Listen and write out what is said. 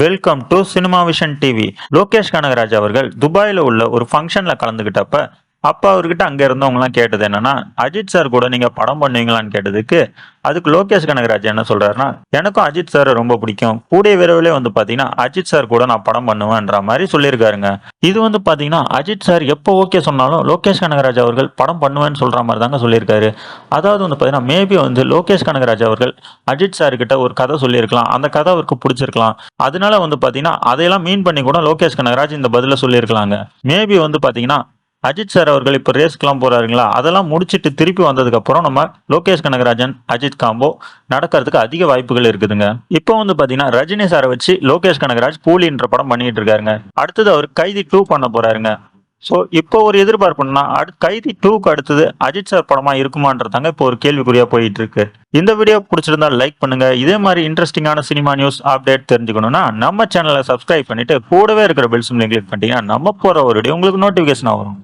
Welcome to cinema vision TV. Lokesh Kanagaraj அவர்கள் துபாயில உள்ள ஒரு ஃபங்க்ஷன்ல கலந்துகிட்டப்ப அப்ப அவர்கிட்ட அங்க இருந்தவங்க எல்லாம் கேட்டது என்னன்னா, அஜித் சார் கூட நீங்க படம் பண்ணுவீங்களான்னு கேட்டதுக்கு, அதுக்கு லோகேஷ் கனகராஜ் என்ன சொல்றாருன்னா, எனக்கும் அஜித் சார் ரொம்ப பிடிக்கும், கூடிய விரைவிலே பாத்தீங்கன்னா அஜித் சார் கூட நான் படம் பண்ணுவேன்ற மாதிரி சொல்லியிருக்காருங்க. இது பாத்தீங்கன்னா அஜித் சார் எப்போ ஓகே சொன்னாலும் லோகேஷ் கனகராஜ் அவர்கள் படம் பண்ணுவேன்னு சொல்ற மாதிரி தாங்க சொல்லியிருக்காரு. அதாவது பாத்தீங்கன்னா மேபி லோகேஷ் கனகராஜ் அவர்கள் அஜித் சார் கிட்ட ஒரு கதை சொல்லியிருக்கலாம், அந்த கதை அவருக்கு பிடிச்சிருக்கலாம். அதனால பாத்தீங்கன்னா அதையெல்லாம் மீன் பண்ணி கூட லோகேஷ் கனகராஜ் இந்த பதில சொல்லியிருக்கலாங்க. மேபி பாத்தீங்கன்னா அஜித் சார் அவர்கள் இப்ப ரேஸ்க்குலாம் போறாருங்களா, அதெல்லாம் முடிச்சிட்டு திருப்பி வந்ததுக்கு அப்புறம் நம்ம லோகேஷ் கனகராஜன் அஜித் காம்போ நடக்கிறதுக்கு அதிக வாய்ப்புகள் இருக்குதுங்க. இப்போ பாத்தீங்கன்னா ரஜினி சாரை வச்சு லோகேஷ் கனகராஜ் கூலின்ற படம் பண்ணிட்டு இருக்காருங்க. அடுத்தது அவர் கைதி 2 பண்ண போறாருங்க. சோ இப்போ ஒரு எதிர்பார்ப்புன்னா கைதி 2க்கு அடுத்தது அஜித் சார் படமா இருக்குமான்றதாங்க இப்போ ஒரு கேள்விக்குறியா போயிட்டு இருக்கு. இந்த வீடியோ பிடிச்சிருந்தா லைக் பண்ணுங்க. இதே மாதிரி இன்ட்ரெஸ்டிங்கான சினிமா நியூஸ் அப்டேட் தெரிஞ்சுக்கணும்னா நம்ம சேனலை சப்ஸ்கிரைப் பண்ணிட்டு கூடவே இருக்கிற பெல் சிம்பலை கிளிக் பண்ணிட்டீங்கன்னா நம்ம போற ஒரு வீடியோ உங்களுக்கு நோட்டிபிகேஷன் வரும்.